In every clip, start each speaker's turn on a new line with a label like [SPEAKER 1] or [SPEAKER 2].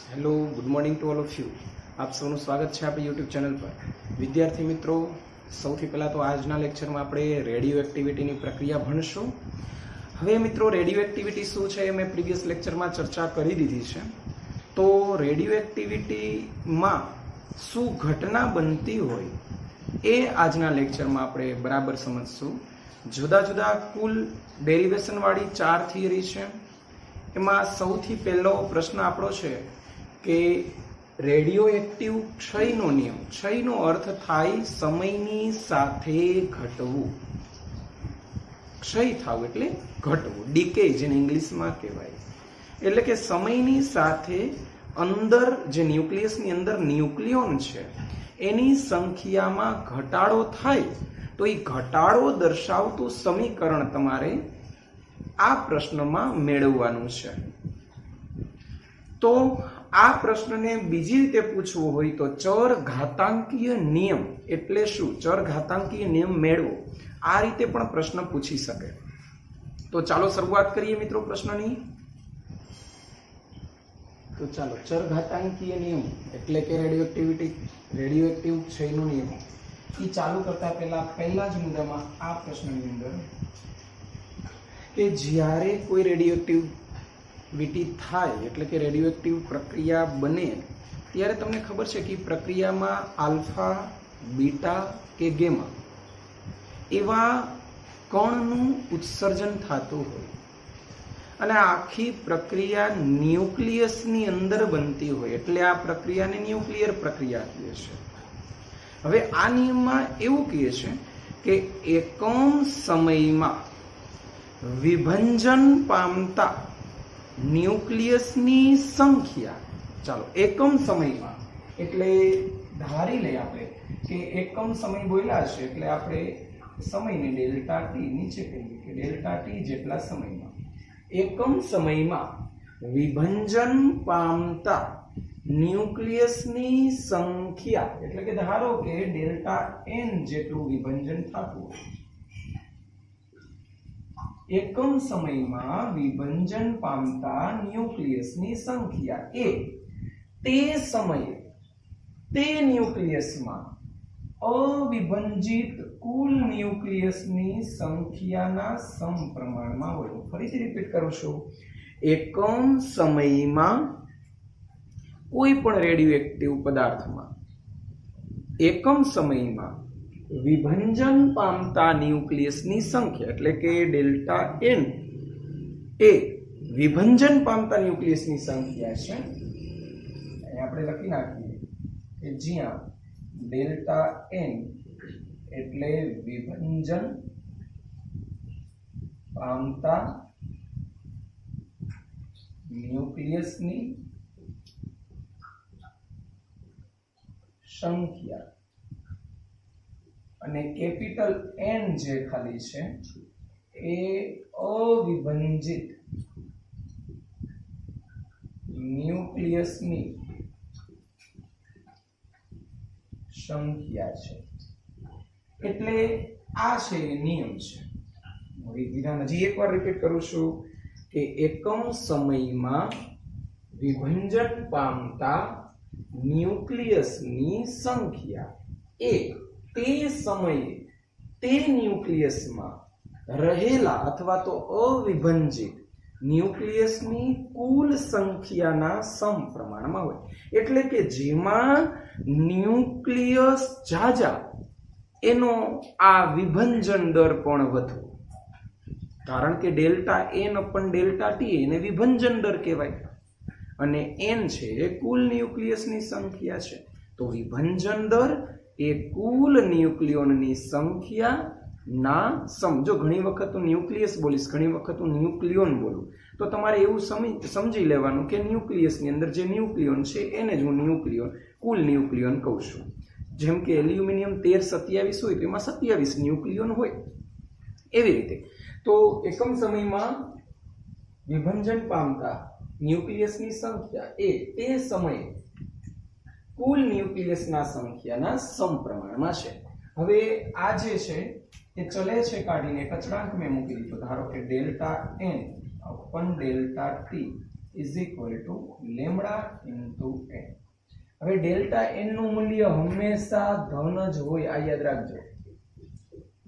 [SPEAKER 1] Hello, good morning to all of you. આપ સૌનું સ્વાગત છે આપણી યુટ્યુબ ચેનલ પર. વિદ્યાર્થી મિત્રો, સૌથી પહેલાં તો આજના લેક્ચરમાં આપણે રેડિયો એક્ટિવિટીની પ્રક્રિયા ભણશું. હવે મિત્રો, રેડિયો એક્ટિવિટી શું છે એ મેં પ્રીવિયસ લેક્ચરમાં ચર્ચા કરી દીધી છે. તો રેડિયો એક્ટિવિટીમાં શું ઘટના બનતી હોય એ આજના લેક્ચરમાં આપણે બરાબર સમજશું. જુદા જુદા કુલ ડેરિવેશનવાળી 4 થિયરી છે. એમાં સૌથી પહેલો પ્રશ્ન આપણો છે કે રેડિયો એક્ટિવ ક્ષયનો નિયમ. ક્ષયનો અર્થ થાય સમયની સાથે ઘટવું. ક્ષય થવું એટલે ઘટવું, ડીકે જેને ઇંગ્લિશમાં કહેવાય. એટલે કે સમયની સાથે અંદર જે ન્યુક્લિયસની અંદર ન્યુક્લિયોન છે એની સંખ્યામાં ઘટાડો થાય તો એ ઘટાડો દર્શાવતું સમીકરણ તમારે આ પ્રશ્નમાં મેળવવાનું છે. તો આ પ્રશ્નને બીજી રીતે પૂછવું હોય તો ચર ઘાતાંકીય નિયમ એટલે શું, ચર ઘાતાંકીય નિયમ મેળવો, આ રીતે પણ પ્રશ્ન પૂછી શકે. તો ચાલો શરૂઆત કરીએ મિત્રો પ્રશ્નની. તો ચાલો, ચર ઘાતાંકીય નિયમ એટલે કે રેડિયો એક્ટિવ ક્ષયનો નિયમ એ ચાલુ કરતા પહેલા જ મુદ્દામાં આ પ્રશ્નની અંદર કે જ્યારે કોઈ રેડિયો એક્ટિવિટી થાય એટલે કે રેડિયો એક્ટિવ પ્રક્રિયા બને ત્યારે તમને ખબર છે કે પ્રક્રિયામાં આલ્ફા, બીટા કે ગેમા એવા કણનું ઉત્સર્જન થતું હોય અને આખી પ્રક્રિયા ન્યુક્લિયસની અંદર બનતી હોય એટલે આ પ્રક્રિયાને ન્યુક્લિયર પ્રક્રિયા કહે છે. હવે આ નિયમમાં એવું કહે છે કે એકમ સમયમાં વિભંજન પામતા ન્યુક્લિયસની સંખ્યા, ચાલો એકમ સમયમાં એટલે ધારી લઈએ આપણે કે એકમ સમય બોલ્યા છે એટલે આપણે સમયને ડેલ્ટા ટી નીચે કહીએ કે ડેલ્ટા ટી જેટલા સમયમાં એકમ સમયમાં વિભંજન પામતા ન્યુક્લિયસની સંખ્યા એટલે કે ધારો કે ડેલ્ટા એન જેટલું વિભંજન થતું હોય. એકમ સમયમાં વિભંજન પામતા ન્યુક્લિયસની સંખ્યા એ તે સમયે તે ન્યુક્લિયસમાં અવિભંજિત કુલ ન્યુક્લિયસની સંખ્યાના સમપ્રમાણમાં હોય. ફરીથી રિપીટ કરું છું. એકમ સમયમાં કોઈ પણ રેડિયો એક્ટિવ પદાર્થમાં એકમ સમયમાં વિભંજન પામતા ન્યુક્લિયસની સંખ્યા એટલે કે ડેલ્ટા એન એ વિભંજન પામતા ન્યુક્લિયસની સંખ્યા છે. આપણે લખી નાખીએ કે જ્યાં ડેલ્ટા એન એટલે વિભંજન પામતા ન્યુક્લિયસની સંખ્યા અને કેપિટલ એન જે ખાલી છે એ અવિભંજિત ન્યુક્લિયસની સંખ્યા છે. એટલે આ છે નિયમ છે. વિધાન હજી એકવાર રિપીટ કરું છું કે એકમ સમયમાં વિભંજન પામતા ન્યુક્લિયસની સંખ્યા એ તે સમયે તે ન્યુક્લિયસમાં રહેલા અથવા તો અવિભંજિત ન્યુક્લિયસની કુલ સંખ્યાના સમપ્રમાણમાં હોય. એટલે કે જેમાં ન્યુક્લિયસ જાજા એનો આ વિભંજન દર પણ વધુ. કારણ કે delta n upon delta T એને વિભંજન દર કહેવાય અને એન છે એ કુલ ન્યુક્લિયસની સંખ્યા છે. તો વિભંજન દર એ કુલ ન્યુક્લિયોનની સંખ્યા ના સમ. જો ઘણી વખત હું ન્યુક્લિયસ બોલીશ, ઘણી વખત હું ન્યુક્લિયોન બોલું તો તમારે એવું સમજી લેવાનું કે ન્યુક્લિયસની અંદર જે ન્યુક્લિયોન છે એને જ હું ન્યુક્લિયોન, કુલ ન્યુક્લિયોન કહું છું. જેમ કે એલ્યુમિનિયમ 1327 હોય તો એમાં 27 ન્યુક્લિયોન હોય, એવી રીતે. તો એકમ સમયમાં વિભંજન પામતા ન્યુક્લિયસની સંખ્યા એ તે સમયે કુલ ન્યુક્લિયસના સંખ્યાના સમપ્રમાણમાં છે. હવે આ જે છે એ ચલે છે કાઢીને એક અચળાંક મેં મૂકી દીધો. ધારો કે delta n upon delta t is equal to lambda into n. હવે ડેલ્ટા n નું મૂલ્ય હંમેશા ધન જ હોય, આ યાદ રાખજો.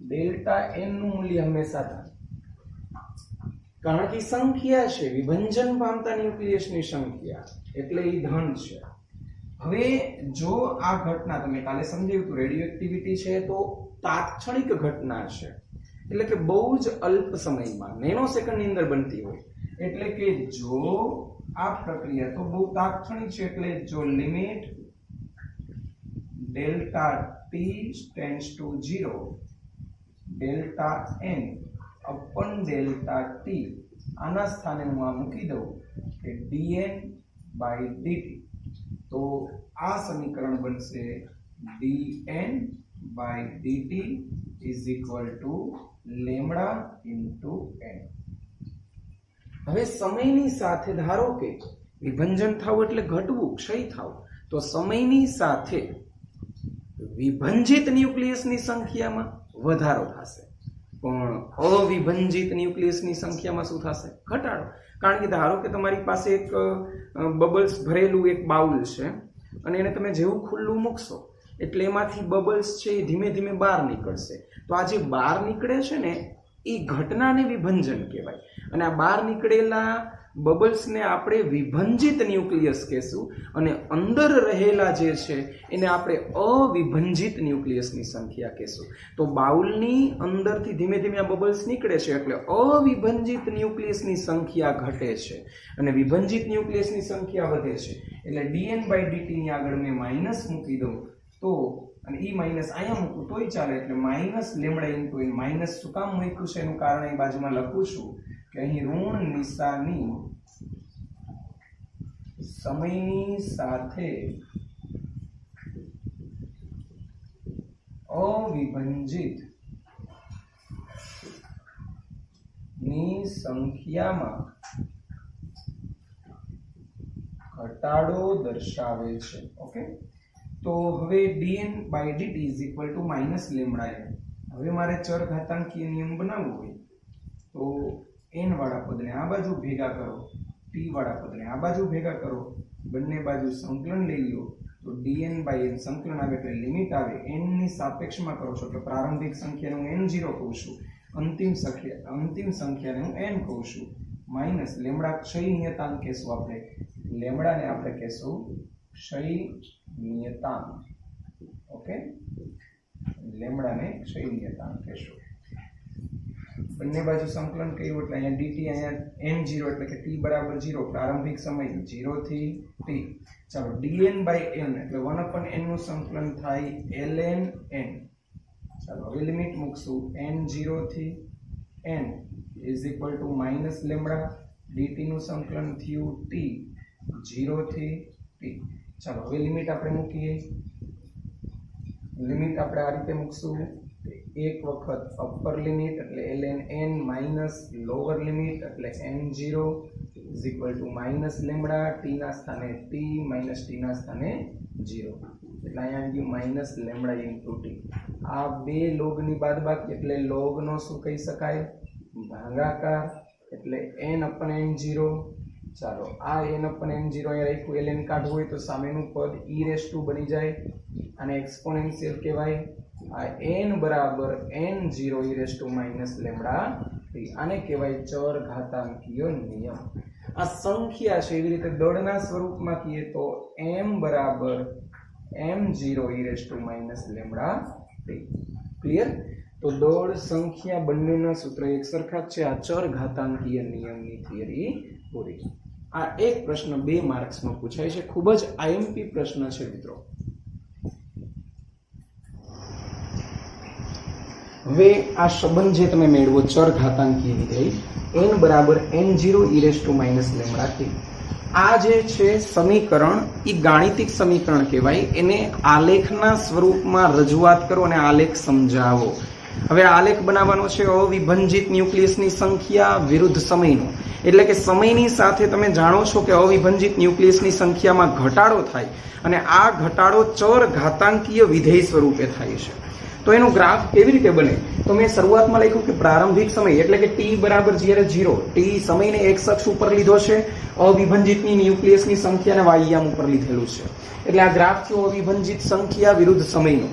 [SPEAKER 1] ડેલ્ટા n નું મૂલ્ય હંમેશા ધન, કારણ કે સંખ્યા છે, વિભંજન પામતા ન્યુક્લિયસની સંખ્યા, એટલે એ ધન છે. હવે જો આ ઘટના તમે કાલે સમજાવ્યું હતું, રેડિયો એક્ટિવિટી છે તો તાત્ક્ષણિક ઘટના છે, એટલે કે બહુ જ અલ્પ સમયમાં નેનો સેકન્ડની અંદર બનતી હોય, એટલે કે જો આ પ્રક્રિયા તો બહુ તાત્ક્ષણિક છે, એટલે જો limit delta t tends to 0 delta n upon delta t, આના સ્થાને હું આ મૂકી દઉં કે dn બાય dt, તો આ સમીકરણ બનશે dn by dt is equal to lambda into n. હવે સમયની સાથે ધારો કે વિભંજન થવું એટલે ઘટવું, ક્ષય થવું, તો સમયની સાથે વિભંજિત ન્યુક્લિયસની સંખ્યામાં વધારો થશે, પણ અવિભંજિત ન્યુક્લિયસની સંખ્યામાં શું થશે? ઘટાડો. કારણ કે ધારો કે તમારી પાસે એક બબલ્સ ભરેલું એક બાઉલ છે અને એને તમે જેવું ખુલ્લું મૂકશો એટલે એમાંથી બબલ્સ છે એ ધીમે ધીમે બહાર નીકળશે. તો આ જે બહાર નીકળે છે ને એ ઘટનાને વિભંજન કહેવાય, અને આ બહાર નીકળેલા બબલ્સને આપણે વિભંજિત ન્યુક્લિયસ કહેશું, અને અંદર રહેલા જે છે એને આપણે અવિભંજિત ન્યુક્લિયસની સંખ્યા કહેશું. તો બાઉલની અંદરથી ધીમે ધીમે આ બબલ્સ નીકળે છે એટલે અવિભંજિત ન્યુક્લિયસની સંખ્યા ઘટે છે અને વિભંજિત ન્યુક્લિયસની સંખ્યા વધે છે. એટલે dn બાય dt ની આગળ મેં માઇનસ મૂકી દઉં તો, અને ઈ માઇનસ અહીંયા મૂકું તોય ચાલે, એટલે minus lambda into n. Minus શું કામ મૂક્યું છે એનું કારણ અહીં બાજુમાં લખું છું કે અહીં ઋણ નિશાની સમયની સાથે અવિભંજિત ની સંખ્યામાં ઘટાડો દર્શાવે છે. ઓકે, તો હવે dn by dt is equal to minus lambda n. હવે મારે ચર ઘાતાંકીય નિયમ બનાવવો હોય તો n વાળા પદને આ બાજુ ભેગા કરો, t વાળા પદને આ બાજુ ભેગા કરો, બંને બાજુ સંકલન લઈ લો તો dn બાય n સંકલન આવે એટલે લિમિટ આવે, n ની સાપેક્ષમાં કરો છો એટલે પ્રારંભિક સંખ્યાને હું n0 કહું છું, અંતિમ સંખ્યાને હું n કહું છું, માઇનસ લેમડા ક્ષય નિયતાંક કહેશું આપણે, લેમડાને આપણે કહેશું ક્ષય નિયતાંક. ઓકે, લેમડાને ક્ષય નિયતાંક કહેશું. બંને બાજુ સંકલન કર્યું એટલે અહીંયા dt, અહીંયા n0 એટલે કે t બરાબર 0, પ્રારંભિક સમય 0 થી t. ચાલો dn બાય n એટલે 1/n નું સંકલન થાય ln n. ચાલો હવે લિમિટ મૂકશું n0 થી n is equal to minus lambda, dt નું સંકલન થયું t 0 થી t. ચાલો હવે લિમિટ આપણે મૂકીએ, લિમિટ આપણે આ રીતે મૂકશું, એક વખત અપર લિમિટ એટલે ln n minus lower limit એટલે n0 is equal to minus lambda, t ના સ્થાને t માઇનસ t ના સ્થાને 0, એટલે અહીંયા આવી ગયું માઇનસ લેમડા ઇન્ટુ t. આ બે લોગની બાદબાકી એટલે લોગનો શું કહી શકાય? ભાગાકાર, એટલે n અપન n0. ચાલો આ n અપન n0 અહીંયા રાખ્યું, ln કાઢવું હોય તો સામેનું પદ e બની જાય, અને એક્સપોનેન્શિયલ કહેવાય. આ n બરાબર n0 e minus lambda t, આને કહેવાય ચર ઘાતાંકીય નિયમ. આ સંખ્યા છે, એવી રીતે દળના સ્વરૂપમાં કહીએ તો m બરાબર m0 e minus lambda t. Clear? તો દળ સંખ્યા બંનેના સૂત્ર એક સરખા જ છે. આ ચર ઘાતાંકીય નિયમની થિયરી પૂરી. આ એક પ્રશ્ન 2 માર્ક્સમાં પૂછાય છે, ખૂબ જ IMP પ્રશ્ન છે મિત્રો. હવે આ સંબંધ જે તમે મેળવો ચર ઘાતાંકીય વિધેય n બરાબર n0 e minus lambda t, આ જે છે સમીકરણ એ ગાણિતિક સમીકરણ કહેવાય. એને આલેખના સ્વરૂપમાં રજૂઆત કરો અને આલેખ સમજાવો. હવે આલેખ બનાવવાનો છે અવિભંજિત ન્યુક્લિયસની સંખ્યા વિરુદ્ધ સમયનો, એટલે કે સમયની સાથે તમે જાણો છો કે અવિભંજિત ન્યુક્લિયસની સંખ્યામાં ઘટાડો થાય, અને આ ઘટાડો ચર ઘાતાંકીય વિધેય સ્વરૂપે થાય છે. તો એનો ગ્રાફ કેવી રીતે બને? તો મેં શરૂઆતમાં લખ્યું કે પ્રારંભિક સમય એટલે કે t બરાબર જ્યારે 0, t સમયને x અક્ષ ઉપર લીધો છે, અવિભંજિતની ન્યુક્લિયસની સંખ્યાને y યામ ઉપર લીધેલું છે. એટલે આ ગ્રાફ થયો અવિભંજિત સંખ્યા વિરુદ્ધ સમયનો.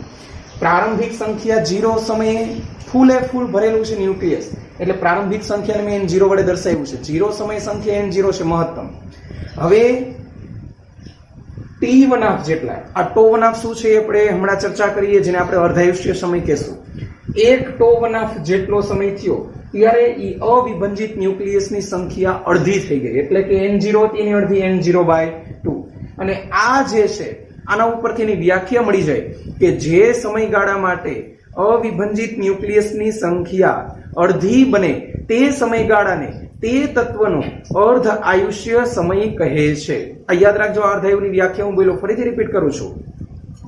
[SPEAKER 1] પ્રારંભિક સંખ્યા 0 સમયે ફૂલ ભરેલું છે ન્યુક્લિયસ, એટલે પ્રારંભિક સંખ્યાને મેં n0 વડે દર્શાવ્યું છે. 0 સમય સંખ્યા n0 છે મહત્તમ. હવે t1 જેટલા, આ τ1 શું છે આપણે હમણાં ચર્ચા કરીએ, જેને આપણે અર્ધાયુષ્ય સમય કહેશું. એક τ1 જેટલો સમય થયો ત્યારે એ અવિભંજિત ન્યુક્લિયસની સંખ્યા અડધી થઈ ગઈ, એટલે કે n0 હતી એની અડધી n0/2. અને આ જે છે આના ઉપરથી એની વ્યાખ્યા મળી જાય કે જે સમયગાળા માટે અવિભંજિત ન્યુક્લિયસની સંખ્યા અડધી બને તે સમયગાળાને તે તત્વનો અર્ધ આયુષ્ય સમય કહે છે. આ યાદ રાખજો, અર્ધાયુની વ્યાખ્યા હું બોલ્યો, ફરીથી રિપીટ કરું છું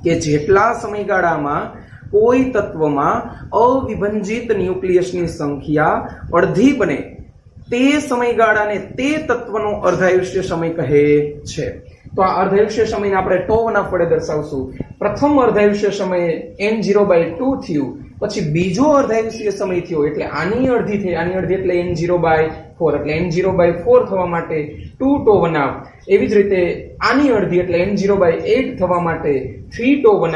[SPEAKER 1] કે જેટલા સમયગાળામાં કોઈ તત્વમાં અવિભંજિત ન્યુક્લિયસની સંખ્યા અડધી બને તે સમયગાળાને તે તત્વનો અર્ધાયુષ્ય સમય કહે છે. તો આ અર્ધાયુષ્ય સમયને આપણે τ1 વડે દર્શાવશું. પ્રથમ અર્ધાયુષ્ય સમયે n0/2 થયું, પછી બીજો અર્ધાયુષ્ય સમય થયો એટલે આની અડધી થઈ, આની અડધી એટલે n0/4, એટલે n0/4 થવા માટે 2τ1. એવી જ રીતે આની અડધી એટલે n0/8 થવા માટે 3τ1,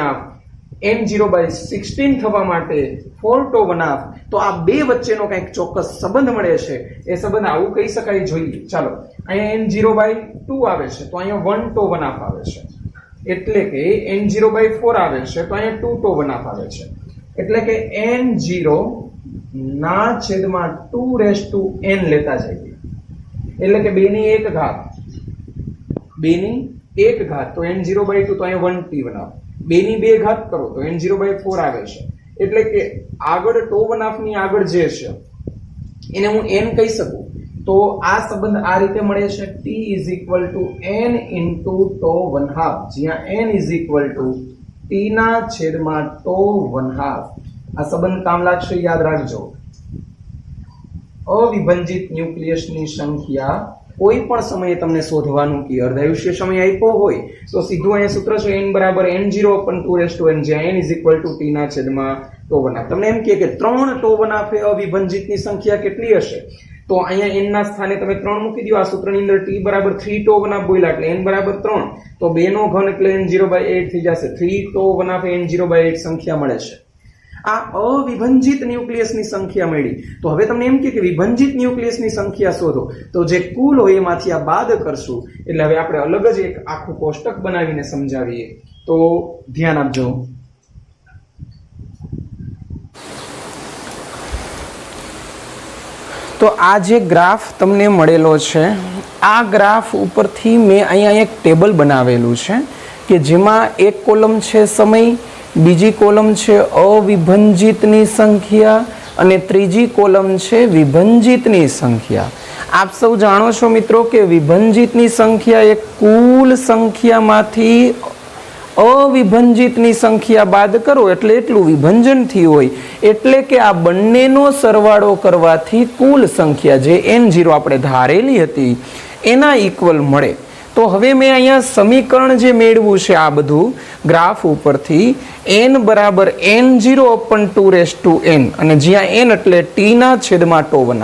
[SPEAKER 1] n0/16 થવા માટે 4τ1. તો આ બે વચ્ચેનો કંઈક ચોક્કસ સંબંધ મળે છે. એ સંબંધ આવું કહી શકાય જોઈએ. ચાલો, અહીંયા n0/2 આવે છે તો અહીંયા 1τ1 આવે છે, એટલે કે n0/4 આવે છે તો અહીંયા 2τ1 આવે છે, એટલે કે n0/2n લેતા જઈએ, એટલે કે 2 ની 1 ઘાત, 2 ની 1 ઘાત, તો n0/2 તો અહીંયા 1t1 આવે. 2 ની 2 ઘાત કરો તો n0/4 આવે છે, એટલે કે આગળ τ1 ની આગળ જે છે એને હું n કહી શકું. તો આ સંબંધ આ રીતે મળે છે, t n × τ1, જ્યાં n t/τ1. આ સંબંધ કામ લાગશે, યાદ રાખજો. અવિભંજિત ન્યુક્લિયસની સંખ્યા કોઈ પણ સમયે તમને શોધવાનું કે અર્ધાયુષ્ય સમય આપ્યો હોય તો સીધું અહીંયા સૂત્ર છે n બરાબર n0/2n, જ્યાં n t/τ1. તમને એમ કે 3τ1 અવિભંજિતની સંખ્યા કેટલી હશે? તો અહીંયા n ના સ્થાને તમે 3 મૂકી દો. આ સૂત્રની અંદર t બરાબર 3τ1 બોલ્યા એટલે n બરાબર 3, તો 2 નો ઘન એટલે n0/8 થઈ જશે. 3τ1 n0/8 સંખ્યા મળે છે. આ અવિભંજિત ન્યુક્લિયસની સંખ્યા મળી. તો હવે તમને એમ કે વિભંજિત ન્યુક્લિયસની સંખ્યા શોધો, તો જે કુલ હોય એમાંથી આ બાદ કરશું. એટલે હવે આપણે અલગ જ એક આખું કોષ્ટક બનાવીને સમજાવીએ. તો ધ્યાન આપજો. તો આ જે ગ્રાફ તમને મળેલો છે, આ ગ્રાફ ઉપરથી મેં અહીંયા એક ટેબલ બનાવેલું છે કે જેમાં એક કોલમ છે સમય, બીજી કોલમ છે અવિભંજિતની સંખ્યા અને ત્રીજી કોલમ છે વિભંજિતની સંખ્યા. આપ સૌ જાણો છો મિત્રો કે વિભંજિતની સંખ્યા એ કુલ સંખ્યામાંથી અવિભંજિતની સંખ્યા બાદ કરો એટલે એટલું વિભંજન થયું હોય, એટલે કે આ બંનેનો સરવાળો કરવાથી કુલ સંખ્યા જે n0 આપણે ધારેલી હતી એના ઇક્વલ મળે. તો હવે મેં અહીંયા સમીકરણ જે મેળવ્યું છે આ બધું ગ્રાફ ઉપરથી, n બરાબર n0/2n, અને જ્યાં n એટલે t/τ1.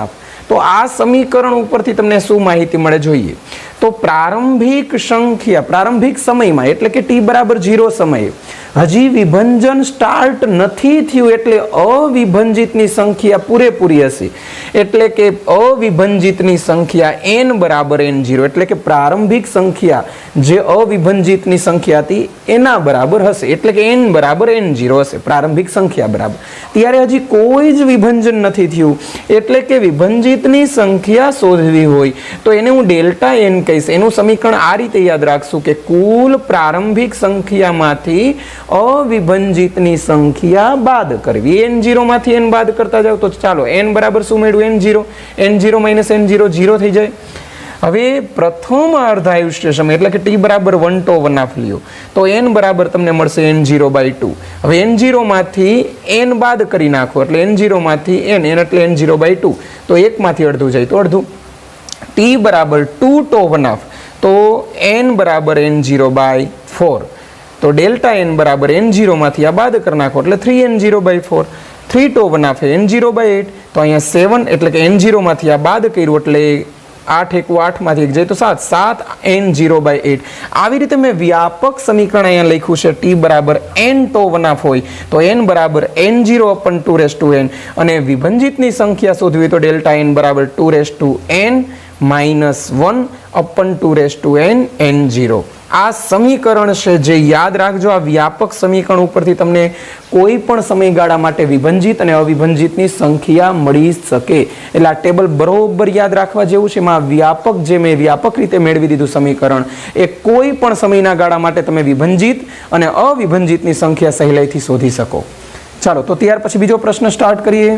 [SPEAKER 1] તો આ સમીકરણ ઉપરથી તમને શું માહિતી મળે જોઈએ? તો પ્રારંભિક સંખ્યા પ્રારંભિક સમયમાં એટલે કે t બરાબર 0 સમયે હજી વિભંજન સ્ટાર્ટ નથી થયું, એટલે અવિભંજિતની સંખ્યા પૂરેપૂરી હશે, એટલે કે અવિભંજિતની સંખ્યા n બરાબર n0, એટલે કે પ્રારંભિક સંખ્યા જે અવિભંજિતની સંખ્યા હતી એના બરાબર હશે, એટલે કે n બરાબર n0 હશે પ્રારંભિક સંખ્યા બરાબર. ત્યારે હજી કોઈ જ વિભંજન નથી થયું, એટલે કે વિભંજિતની સંખ્યા શોધવી હોય તો એને હું ડેલ્ટા n કહીશ. એનું સમીકરણ આ રીતે યાદ રાખશું કે કુલ પ્રારંભિક સંખ્યામાંથી અવિભંજિતની સંખ્યા બાદ કરવી. n0 માંથી n બાદ કરતા જાવ તો ચાલો n બરાબર શું મળ્યું? n0 - n0 0 થઈ જાય. હવે પ્રથમ અર્ધાયુષ્ય સમય એટલે કે t બરાબર 1τ1 લ્યો તો n બરાબર તમને મળશે n0/2. હવે n0 માંથી n બાદ કરી નાખો એટલે n0 માંથી n એટલે n0/2, તો 1 માંથી અડધું જાય તો અડધું. t બરાબર 2τ1 તો n બરાબર n0/4. तो डेल्टा एन बराबर n0 मांथी आ बाद कर नाखो एटले 3n0/4 3 टो बनाफे n0/8 तो अहींया 7 एटले के n0 मांथी आ बाद कर्युं एटले 8 1 8 मांथी 1 जाए तो 7 7 n0/8 આવી રીતે મેં વ્યાપક સમીકરણ અહીંયા લખ્યું છે t બરાબર n ટો વનાફ હોય તો n બરાબર n0/2n અને વિભંજિતની સંખ્યા શોધવી હોય તો ડેલ્ટા n બરાબર 2n -1/2n n0 આ સમીકરણ છે જે યાદ રાખજો। આ વ્યાપક સમીકરણ ઉપરથી તમને કોઈ પણ સમયગાળા માટે વિભંજિત અને અવિભંજિતની સંખ્યા મળી શકે એટલે આ ટેબલ બરોબર યાદ રાખવા જેવું છે। એમાં વ્યાપક જે મેં વ્યાપક રીતે મેળવી દીધું સમીકરણ એ કોઈ પણ સમયના ગાળા માટે તમે વિભંજિત અને અવિભંજિતની સંખ્યા સહેલાઈથી શોધી શકો। ચાલો તો ત્યાર પછી બીજો પ્રશ્ન સ્ટાર્ટ કરીએ।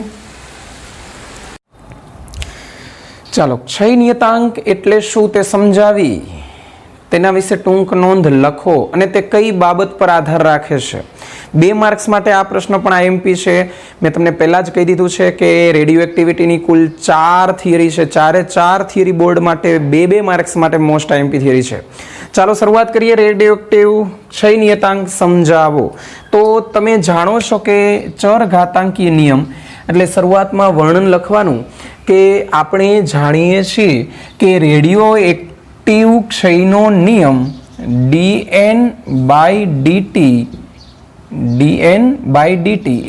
[SPEAKER 1] ચાલો ક્ષય નિયતાંક એટલે શું તે સમજાવી તેના વિશે ટૂંક નોંધ લખો અને તે કઈ બાબત પર આધાર રાખે છે। 2 માર્ક્સ માટે આ પ્રશ્ન પણ આઈએમપી છે। મેં તમને પહેલા જ કહી દીધું છે કે રેડિયો એક્ટિવિટીની કુલ 4 થિયરી છે, 4 થિયરી બોર્ડ માટે 2 માર્ક્સ માટે મોસ્ટ આઈએમપી થિયરી છે। ચાલો શરૂઆત કરીએ। રેડિયો એક્ટિવ ક્ષય નિયતાંક સમજાવો। તો તમે જાણો છો કે ચર ઘાતાંકીય નિયમ એટલે શરૂઆતમાં વર્ણન લખવાનું કે આપણે જાણીએ છીએ કે રેડિયો एक्टिव क्षयનો નિયમ dn/dt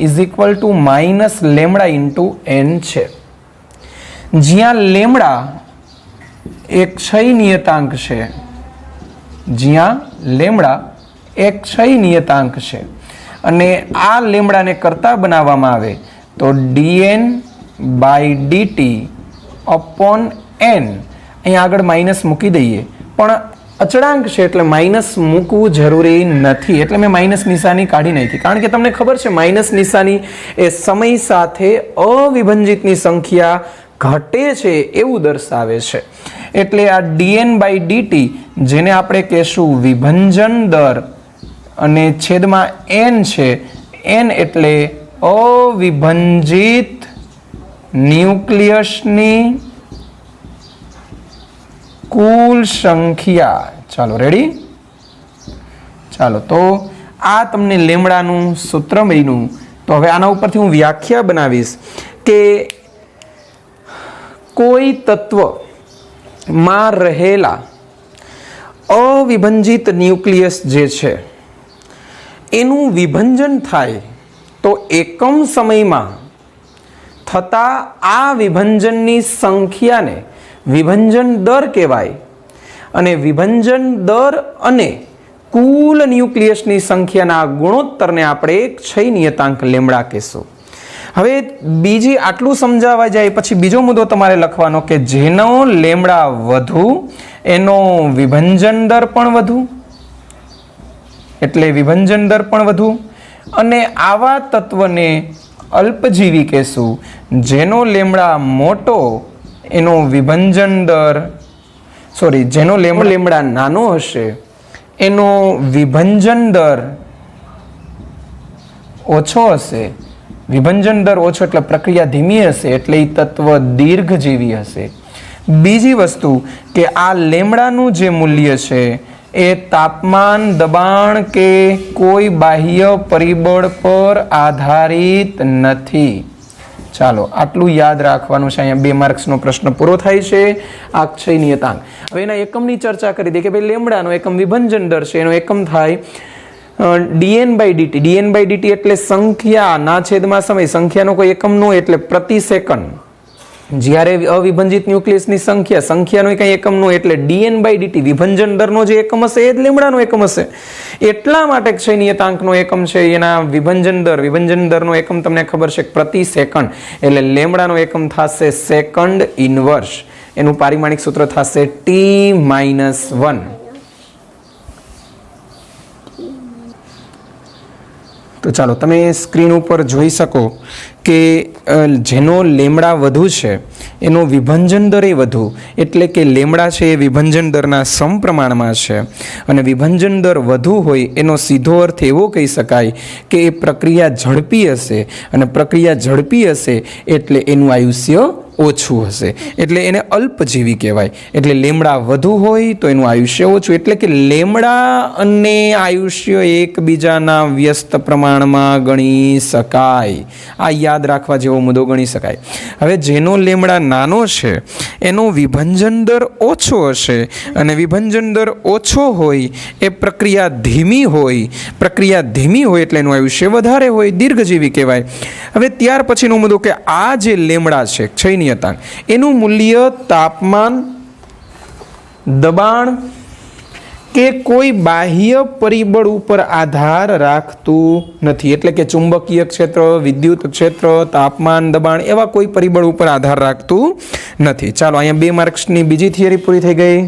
[SPEAKER 1] is equal to -λ/n છે। જ્યાં લેમ્ડા એક ક્ષય નિયતાંક છે, જ્યાં લેમ્ડા એક ક્ષય નિયતાંક છે અને આ લેમ્ડાને કરતા બનાવવામાં આવે તો dn/dt upon n અહીં આગળ માઇનસ મૂકી દઈએ પણ અચળાંક છે એટલે માઇનસ મૂકવું જરૂરી નથી એટલે મેં માઇનસ નિશાની કાઢી નાખી કારણ કે તમને ખબર છે માઇનસ નિશાની એ સમય સાથે અવિભંજિતની સંખ્યા ઘટે છે એવું દર્શાવે છે। એટલે આ dn/dt જેને આપણે કહેશું વિભંજન દર અને છેદમાં n છે, n એટલે અવિભંજિત ન્યુક્લિયસની कुल संख्या। चलो रेडी। चलो तो आ तमने लेमडानु सूत्र बन्यु तो हवे आना उपरथी हूँ व्याख्या बनावीश के कोई तत्व मां रहेला अविभंजित न्यूक्लियस जे छे एनु विभंजन थाय तो एकम समय में थता आ विभंजननी संख्याने विभंजन दर कहेवाय अने विभंजन दर अने कुल न्यूक्लियसनी संख्याना गुणोत्तरने आपणे क्षय नियतांक लेम्डा कहेशुं। हवे बीजी आटलुं समजावा जाय पछी बीजो मुद्दो तमारे लखवानो के जेनो लेम्डा वधु एनो विभंजन दर पण वधु एटले विभंजन दर पण वधु अने आवा तत्वने अल्पजीवी कहेशुं। जेनो लेम्डा मोटो एनो विभंजन दर जेनो लेमड़ा नानो हशे एनो विभंजन दर ओछो हशे। विभंजन दर ओछो एटले प्रक्रिया धीमी हशे एटले ई तत्व दीर्घजीवी हशे। बीजी वस्तु के आ लेमड़ानुं जे मूल्य छे ए तापमान दबाण के कोई बाह्य परिबळ पर आधारित नथी। ચાલો આટલું યાદ રાખવાનું છે। અહીંયા 2 માર્ક્સનો પ્રશ્ન પૂરો થાય છે। આ ક્ષય નિયતાંક હવે એના એકમની ચર્ચા કરી દે કે ભાઈ લેમ્ડાનો એકમ વિભંજન દર છે, એનો એકમ થાય dn/dt। dn/dt એટલે સંખ્યા ના છેદમાં સમય, સંખ્યાનો કોઈ એકમ ન હોય એટલે પ્રતિ સેકન્ડ। જ્યારે અવિભંજિત ન્યુક્લિયસની સંખ્યાનો કંઈ એકમ ન હોય એટલે dn/dt વિભંજન દરનો જે એકમ હશે એ જ લેમ્ડાનો એકમ હશે। એટલા માટે ક્ષય નિયતાંકનો એકમ છે એના વિભંજન દરનો એકમ તમને ખબર છે પ્રતિ સેકન્ડ એટલે લેમ્ડાનો એકમ થશે સેકન્ડ ઇન્વર્સ। એનું પારિમાણિક સૂત્ર થશે t-1। તો ચાલો તમે સ્ક્રીન ઉપર જોઈ શકો કે જેનો લેમડા વધુ છે એનો વિભંજન દર એ વધુ, એટલે કે લેમડા છે એ વિભંજન દરના સમપ્રમાણમાં છે અને વિભંજન દર વધુ હોય એનો સીધો અર્થ એવો કહી શકાય કે એ પ્રક્રિયા ઝડપી હશે, અને પ્રક્રિયા ઝડપી હશે એટલે એનું આયુષ્ય ઓછું હશે, એટલે એને અલ્પજીવી કહેવાય. એટલે લેમડા વધુ હોય તો એનું આયુષ્ય ઓછું, એટલે કે લેમડા અને આયુષ્ય એકબીજાના વ્યસ્ત પ્રમાણમાં ગણી શકાય. આ યાદ રાખવા જેવો મુદ્દો ગણી શકાય. હવે જેનો લેમડા નાનો છે એનો વિભંજન દર ઓછો હશે, અને વિભંજન દર ઓછો હોય એ પ્રક્રિયા ધીમી હોય, પ્રક્રિયા ધીમી હોય એટલે એનું આયુષ્ય વધારે હોય, દીર્ઘજીવી કહેવાય. હવે ત્યાર પછીનો મુદ્દો કે આ જે લેમડા છે ક્ષયનિયતાંક, એનું મૂલ્ય તાપમાન, દબાણ કે કોઈ બાહ્ય પરિબળ ઉપર આધાર રાખતું નથી. એટલે કે ચુંબકીય ક્ષેત્ર, વિદ્યુત ક્ષેત્ર, તાપમાન, દબાણ એવા કોઈ પરિબળ ઉપર આધાર રાખતું નથી. ચાલો, અહીંયા 2 માર્ક્સની બીજી થિયરી પૂરી થઈ ગઈ.